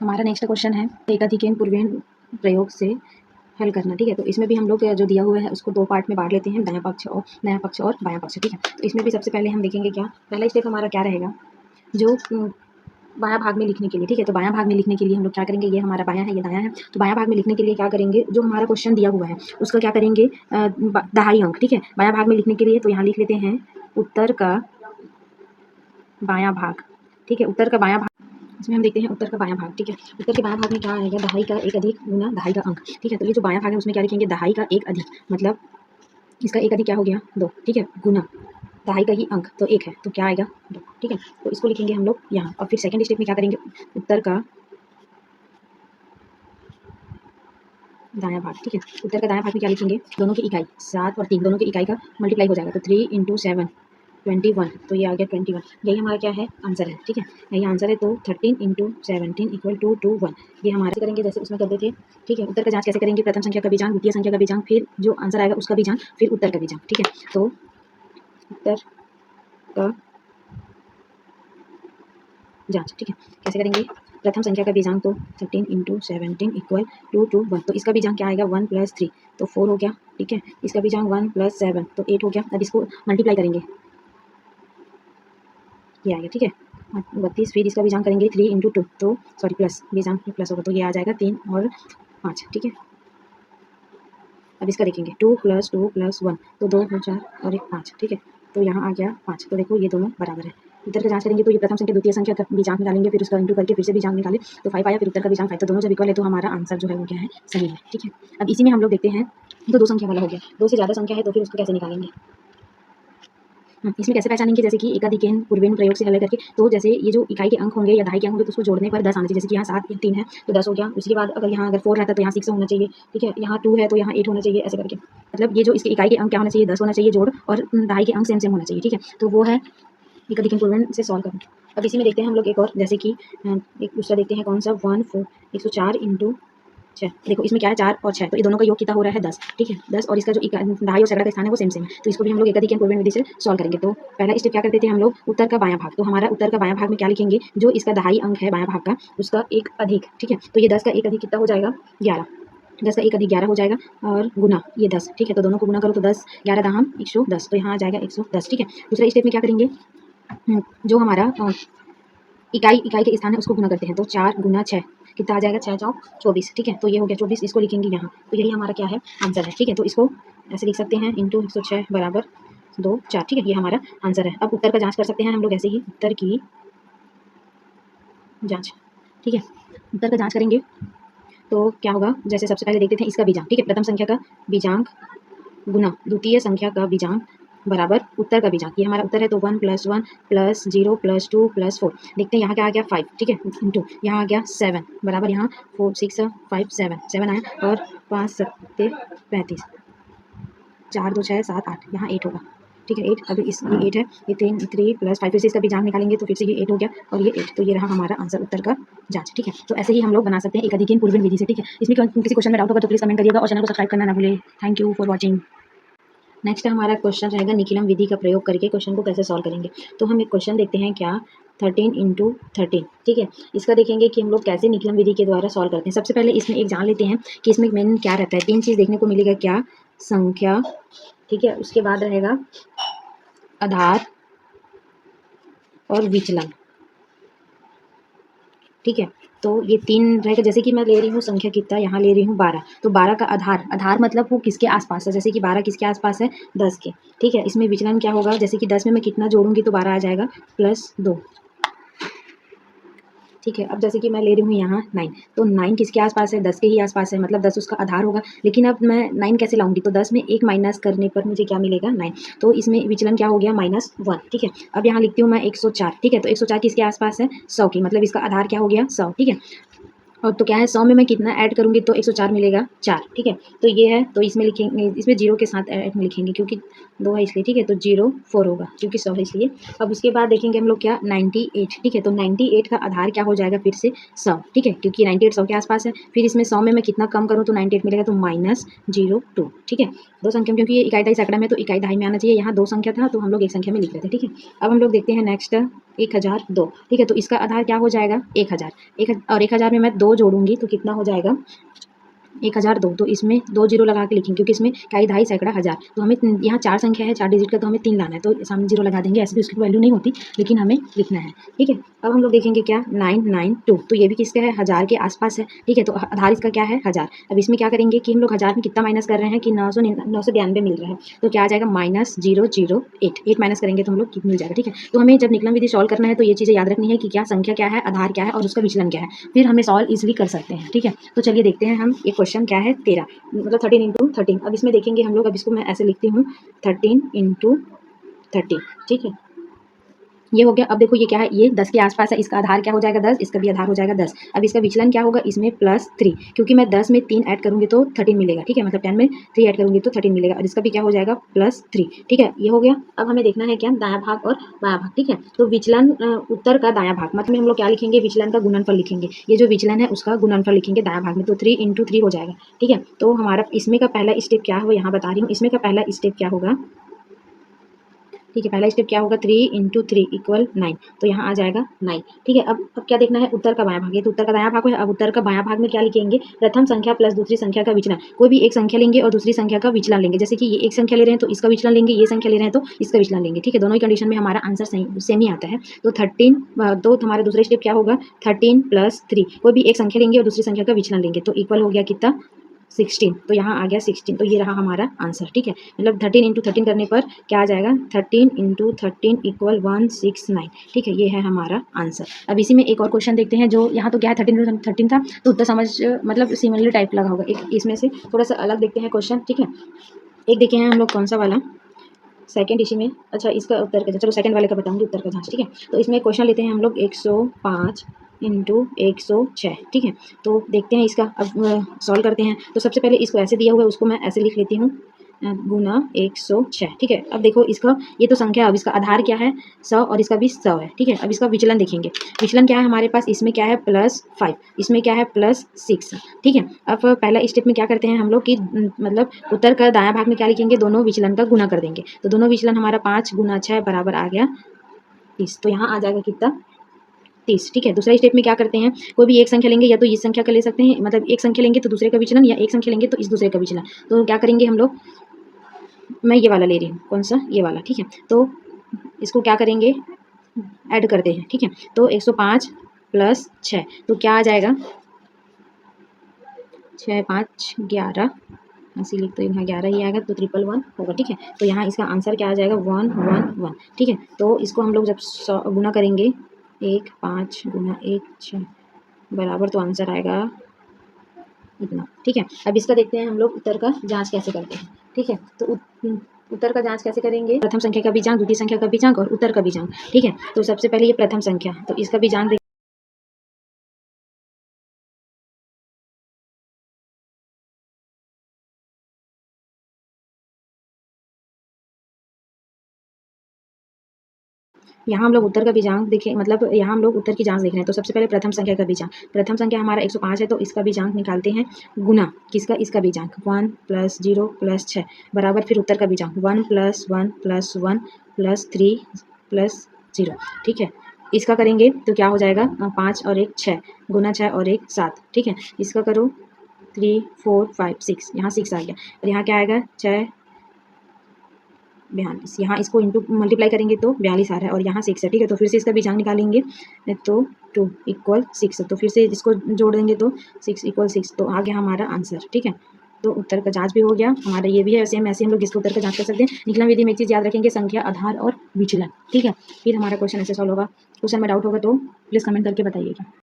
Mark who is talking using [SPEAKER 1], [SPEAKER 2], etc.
[SPEAKER 1] हमारा next question है एकाधिक पूर्वेण प्रयोग से हल करना। ठीक है, तो इसमें भी हम लोग जो दिया हुआ है उसको दो पार्ट में बांट लेते हैं, दायां पक्ष और नया पक्ष और बायां पक्ष। ठीक है, तो इसमें भी सबसे पहले हम देखेंगे क्या पहला स्टेप हमारा क्या रहेगा, जो बायां भाग में लिखने के लिए। ठीक है, तो बायां भाग में लिखने के लिए हम लोग क्या करेंगे, ये हमारा बायां है, ये दायां है, तो बायां भाग में लिखने के लिए क्या करेंगे, जो हमारा क्वेश्चन दिया हुआ है उसका क्या करेंगे, दहाई अंक। ठीक है, बायां भाग में लिखने के लिए तो यहाँ लिख लेते हैं उत्तर का बायां भाग। ठीक है, उत्तर का बायां भाग, इसमें हम देखते हैं उत्तर का बायां भाग। ठीक है, उत्तर के बायां भाग में क्या आएगा, दहाई का एक अधिक गुना दहाई का अंक। ठीक है, तो ये जो बायां भाग है उसमें क्या लिखेंगे, दहाई का एक अधिक, मतलब इसका एक अधिक क्या हो गया 2। ठीक है, गुना दहाई का ही अंक तो 1 है, तो क्या आएगा 2। ठीक है, तो इसको लिखेंगे हम लोग यहाँ, और फिर सेकंड स्टेप में क्या करेंगे, उत्तर का दायां भाग। ठीक है, उत्तर का दायां भाग में क्या लिखेंगे, दोनों की इकाई 7 और 3 दोनों की इकाई का मल्टीप्लाई हो जाएगा, तो 3 × 7 21, तो ये आ गया 21। यही हमारा क्या है, आंसर है। ठीक है, यही आंसर है, तो 13 × 17 = 21। ये हमारे करेंगे जैसे उसमें करते थे। ठीक है, उत्तर का जांच कैसे करेंगे, प्रथम संख्या का बीजांक, द्वितीय संख्या का बीजांक, फिर जो आंसर आएगा उसका बीजांक, फिर उत्तर का बीजांक। ठीक है, तो उत्तर का जांच। ठीक है, कैसे करेंगे, प्रथम संख्या का बीजांक तो 13 × 17 = 21, तो इसका बीजांक क्या आएगा 1 + 3 तो 4 हो गया। ठीक है, इसका बीजांक 1 + 7 तो 8 हो गया। अब इसको मल्टीप्लाई करेंगे, ये आ गया। ठीक है, 32, फिर इसका बीजांक करेंगे 3 × 2 तो सॉरी प्लस, बीजांक प्लस होगा तो ये आ जाएगा 3 और 5। ठीक है, अब इसका देखेंगे 2 + 2 + 1 तो 2 और 4 और 1 5। ठीक है, तो यहाँ आ गया 5, तो देखो ये दोनों बराबर है। उत्तर का जांच करेंगे तो ये प्रथम संख्या द्वितीय संख्या का बीजांक निकालेंगे, फिर उसका इंटू करके फिर से बीजांक निकाले तो 5 आया, फिर उत्तर का बीजांक 5, तो दोनों जब इक्वल है तो हमारा आंसर जो है वो क्या है, सही है। ठीक है, अब इसी में हम लोग देखते हैं तो 2 संख्या वाला हो गया, 2 से ज़्यादा संख्या है तो फिर उसको कैसे निकालेंगे। इसमें कैसे पहचानेंगे, जैसे कि एकाधिकेन पूर्वेन प्रयोग से हल करके, तो जैसे ये जो इकाई के अंक होंगे या दहाई के अंक होंगे तो उसको जोड़ने पर 10 आना चाहिए। जैसे कि यहाँ 7 3 है तो 10 हो गया, उसके बाद अगर यहाँ अगर 4 रहता तो यहाँ 6 होना चाहिए। ठीक है, यहाँ 2 है तो यहाँ 8 होना चाहिए, ऐसे करके मतलब ये जो इसके इकाई के अंक क्या होना चाहिए, 10 होना चाहिए जोड़, और दहाई के अंक सेम सेम होना चाहिए। ठीक है, तो वो है एकाधिकेन पूर्वेन से सॉल्व करना। अब इसी में देखते हैं हम लोग एक और, जैसे कि एक दूसरा देखते हैं कौन सा, 104 × 6। देखो इसमें क्या है 4 और 6, तो ये दोनों का योग कितना हो रहा है 10। ठीक है, 10 और इसका जो दहाई और सगड़ा का स्थान है वो सेम सेम है, तो इसको भी हम लोग एकाधिक पूर्वेन विधि से सॉल्व करेंगे। तो पहला स्टेप क्या करते थे हम लोग, उत्तर का बायां भाग, तो हमारा उत्तर का बायां भाग में क्या लिखेंगे, जो इसका दहाई अंक है बायां भाग का उसका एक अधिक। ठीक है, तो ये 10 का एक अधिक कितना हो जाएगा 11, 10 का एक अधिक 11 हो जाएगा, और गुना ये 10। ठीक है, तो दोनों को गुना करो तो 10 11 दाहम 110, तो यहाँ आ जाएगा 110। ठीक है, दूसरा स्टेप में क्या करेंगे, जो हमारा इकाई के स्थान है उसको गुना करते हैं, तो 4 × 6 कितना आ जाएगा, 6 चौक 24। ठीक है, तो ये हो गया 24, इसको लिखेंगे यहाँ, तो यही हमारा क्या है, आंसर है। ठीक है, तो इसको ऐसे लिख सकते हैं इंटू 106 = 2 4। ठीक है, ये हमारा आंसर है। अब उत्तर का जांच कर सकते हैं हम लोग ऐसे ही, उत्तर की जांच। ठीक है, उत्तर का जांच करेंगे तो क्या होगा, जैसे सबसे पहले देखते थे इसका बीजांक। ठीक है, प्रथम संख्या का बीजांक गुना द्वितीय संख्या का बीजांक बराबर उत्तर का बीजांक, ये हमारा उत्तर है, तो 1 + 1 + 0 + 2 + 4। देखते हैं यहाँ क्या आ गया 5। ठीक है, इंटू यहाँ आ गया 7 बराबर, यहाँ 4 6 5 7 आया, और 5 7 35, 4 2 6 7 8, यहाँ 8 होगा। ठीक है, 8, अब इस ये 8 है, ये 3 + 5, फिर से इसका बीजांक निकालेंगे तो फिर से ये 8 हो गया, और ये 8, तो ये रहा हमारा आंसर उत्तर का जांच। ठीक है, तो ऐसे ही हम लोग बना सकते हैं एकाधिक पूर्वेन विधि से। ठीक है, इसमें किसी क्वेश्चन में डाउट होगा तो प्लीज कमेंट करिएगा, और चैनल को सब्सक्राइब करना ना भूलें। Thank you for watching. Next हमारा क्वेश्चन रहेगा निखिलम विधि का प्रयोग करके क्वेश्चन को कैसे सॉल्व करेंगे। तो हम एक क्वेश्चन देखते हैं क्या, 13 × 13। ठीक है, इसका देखेंगे कि हम लोग कैसे निखिलम विधि के द्वारा सॉल्व करते हैं। सबसे पहले इसमें एक जान लेते हैं कि इसमें मेन क्या रहता है, 3 चीज़ देखने को मिलेगा, क्या, संख्या। ठीक है, उसके बाद रहेगा आधार और विचलन। ठीक है, तो ये 3 रहेगा। जैसे कि मैं ले रही हूँ संख्या कितना, यहाँ ले रही हूँ 12, तो 12 का आधार मतलब वो किसके आसपास है, जैसे कि 12 किसके आसपास है, 10 के। ठीक है, इसमें विचलन क्या होगा, जैसे कि 10 में मैं कितना जोड़ूंगी तो 12 आ जाएगा +2। ठीक है, अब जैसे कि मैं ले रही हूँ यहाँ 9, तो 9 किसके आसपास है, 10 के ही आसपास है, मतलब 10 उसका आधार होगा। लेकिन अब मैं 9 कैसे लाऊंगी, तो 10 में 1 माइनस करने पर मुझे क्या मिलेगा 9, तो इसमें विचलन क्या हो गया -1। ठीक है, अब यहाँ लिखती हूँ मैं 104। ठीक है, तो 104 किसके आसपास है, 100 की, मतलब इसका आधार क्या हो गया 100। ठीक है, और तो क्या है 100 में मैं कितना ऐड करूँगी तो 104 मिलेगा 4। ठीक है, तो ये है, तो इसमें लिखेंगे, इसमें 0 के साथ ऐड में लिखेंगे, क्योंकि 2 है इसलिए, ठीक है, तो 0 4 होगा क्योंकि 100 है इसलिए। अब उसके बाद देखेंगे हम लोग क्या 98, ठीक है, तो 98 का आधार क्या हो जाएगा फिर से 100, ठीक है, क्योंकि 98 100 के आसपास है। फिर इसमें 100 में मैं कितना कम करूँ तो 98 मिलेगा, तो -02, ठीक है। 2 संख्या में, क्योंकि ये इकाई दहाई सैकड़ा में तो इकाई दहाई में आना चाहिए, यहाँ 2 संख्या था तो हम लोग 1 संख्या में लिख रहे थे, ठीक है। अब हम लोग देखते हैं नेक्स्ट 1002, ठीक है, तो इसका आधार क्या हो जाएगा 1000, और 1000 में मैं 2 जोड़ूंगी तो कितना हो जाएगा 1002, तो इसमें 2 जीरो लगा के लिखेंगे क्योंकि इसमें इकाई दहाई सैकड़ा हज़ार, तो हमें यहाँ 4 संख्या है 4 डिजिट का, तो हमें 3 लाना है, तो सामने जीरो लगा देंगे। ऐसे भी उसकी वैल्यू नहीं होती लेकिन हमें लिखना है, ठीक है। अब हम लोग देखेंगे क्या 992, तो ये भी किसका है 1000 के आसपास है, ठीक है, तो आधार इसका क्या है 1000। अब इसमें क्या करेंगे कि हम लोग 1000 में कितना माइनस कर रहे हैं कि 992 मिल रहा है, तो क्या आ जाएगा -008, 8 माइनस करेंगे तो हम लोग मिल जाएगा, ठीक है। तो हमें जब निकलन विधि सॉल्व करना है तो ये चीज़ें याद रखनी है कि क्या संख्या क्या है, आधार क्या है और उसका विचलन क्या है, फिर हमें सॉल्व इजिली कर सकते हैं, ठीक है। तो चलिए देखते हैं हम ये क्वेश्चन क्या है 13, मतलब 13 × 13। अब इसमें देखेंगे हम लोग, अब इसको मैं ऐसे लिखती हूँ 13 × 30, ठीक है, ये हो गया। अब देखो ये क्या है, ये 10 के आसपास है, इसका आधार क्या हो जाएगा 10, इसका भी आधार हो जाएगा 10। अब इसका विचलन क्या होगा, इसमें +3, क्योंकि मैं 10 में 3 ऐड करूँगी तो 13 मिलेगा, ठीक है, मतलब 10 में 3 ऐड करूँगी तो 13 मिलेगा, और इसका भी क्या हो जाएगा +3, ठीक है, ये हो गया। अब हमें देखना है क्या दायां भाग और बायां भाग, ठीक है। तो विचलन उत्तर का दायां भाग, मतलब हम लोग क्या लिखेंगे, विचलन का गुणनफल लिखेंगे, ये जो विचलन है उसका गुणनफल लिखेंगे दायां भाग में, तो 3 × 3 हो जाएगा, ठीक है। तो हमारा इसमें का पहला स्टेप क्या है वो यहाँ बता रही हूँ, इसमें का पहला स्टेप क्या होगा, ठीक है, पहला स्टेप क्या होगा 3 × 3 = 9, तो यहाँ आ जाएगा 9, ठीक है। अब क्या देखना है उत्तर का बायां भाग, ये तो उत्तर का दायां भाग है। अब उत्तर का बायां भाग में क्या लिखेंगे, प्रथम संख्या प्लस दूसरी संख्या का विचलन, कोई भी एक संख्या लेंगे और दूसरी संख्या का विचलन लेंगे, जैसे कि ये एक संख्या ले रहे हैं तो इसका विचलन लेंगे, ये संख्या ले रहे हैं तो इसका विचलन लेंगे, ठीक है। दोनों ही कंडीशन में हमारा आंसर सेम ही आता है। तो 13, तो हमारा दूसरा स्टेप क्या होगा 13 + 3, कोई भी एक संख्या लेंगे और दूसरी संख्या का विचलन लेंगे, तो इक्वल हो गया कितना 16, तो यहाँ आ गया 16, तो ये रहा हमारा आंसर, ठीक है। मतलब 13 × 13 करने पर क्या आ जाएगा 13 × 13 = 169, ठीक है, ये है हमारा आंसर। अब इसी में एक और क्वेश्चन देखते हैं, जो यहाँ तो क्या है 13 × 13 था, तो उत्तर समझ मतलब सिमिलर टाइप लगा होगा, एक इसमें से थोड़ा सा अलग देखते हैं क्वेश्चन, ठीक है। एक देखे हैं हम लोग कौन सा वाला, सेकंड इसी में, अच्छा इसका उत्तर का, चलो सेकंड वाले का बताऊंगी उत्तर का जांच, ठीक है। तो इसमें क्वेश्चन लेते हैं हम लोग 105 × 106, ठीक है। तो देखते हैं इसका, अब सॉल्व करते हैं। तो सबसे पहले इसको ऐसे दिया हुआ है उसको मैं ऐसे लिख लेती हूँ गुना 106, ठीक है। अब देखो इसका, ये तो संख्या, अब इसका आधार क्या है 100 और इसका भी 100 है, ठीक है। अब इसका विचलन देखेंगे, विचलन क्या है हमारे पास, इसमें क्या है +5, इसमें क्या है +6, ठीक है। अब पहला स्टेप में क्या करते हैं हम लोग कि मतलब उत्तर का दायां भाग में क्या लिखेंगे, दोनों विचलन का गुना कर देंगे, तो दोनों विचलन हमारा 5 × 6 बराबर आ गया 30, तो यहाँ आ जाएगा कितना 30, ठीक है। दूसरा स्टेप में क्या करते हैं, कोई भी एक संख्या लेंगे या तो इस संख्या का ले सकते हैं, मतलब एक संख्या लेंगे तो दूसरे का विचलन, या एक संख्या लेंगे तो इस दूसरे का विचलन, तो क्या करेंगे हम लोग, मैं ये वाला ले रही हूँ, कौन सा, ये वाला, ठीक है। तो इसको क्या करेंगे ऐड करते हैं, ठीक है। तो 105 + 6, तो क्या आ जाएगा 6 5 11, ऐसे लिख तो यहाँ 11 ही आएगा, तो 111 होगा, ठीक है। तो यहाँ इसका आंसर क्या आ जाएगा 111, ठीक है। तो इसको हम लोग जब गुना करेंगे 1 5 × 1 6 बराबर, तो आंसर आएगा इतना, ठीक है। अब इसका देखते हैं हम लोग उत्तर का जांच कैसे करते हैं, ठीक है। तो उत्तर का जांच कैसे करेंगे, प्रथम संख्या का बीजांक, द्वितीय संख्या का बीजांक और उत्तर का बीजांक, ठीक है। तो सबसे पहले ये प्रथम संख्या, तो इसका बीजांक यहाँ हम लोग उत्तर का बीजांक देखें, मतलब यहाँ हम लोग उत्तर की जांच देख रहे हैं। तो सबसे पहले प्रथम संख्या का बीजांक, प्रथम संख्या हमारा 105 है, तो इसका बीजांक निकालते हैं गुना किसका, इसका बीजांक 1 + 0 + 6 बराबर, फिर उत्तर का बीजांक 1 + 1 + 1 + 3 + 0, ठीक है। इसका करेंगे तो क्या हो जाएगा 5 और 1 6, गुना 6 और 1 7, ठीक है। इसका करो 3 4 5 6, यहाँ 6 आ गया, और यहाँ क्या आएगा 6 42, यहाँ इसको इंटू मल्टीप्लाई करेंगे तो 42 आ रहा है, और यहाँ 6 है, ठीक है। तो फिर से इसका बीजांक निकालेंगे, तो 2 = 6, तो फिर से इसको जोड़ देंगे तो 6 = 6, तो आ गया हमारा आंसर, ठीक है। तो उत्तर का जांच भी हो गया हमारा, ये भी है सेम, ऐसे हम लोग इसके उत्तर का जांच कर सकते हैं। निकलन विधि में एक चीज़ याद रखेंगे, संख्या, आधार और विचलन, ठीक है। फिर हमारा क्वेश्चन ऐसे सॉल्व होगा। क्वेश्चन में डाउट होगा तो प्लीज़ कमेंट करके बताइएगा।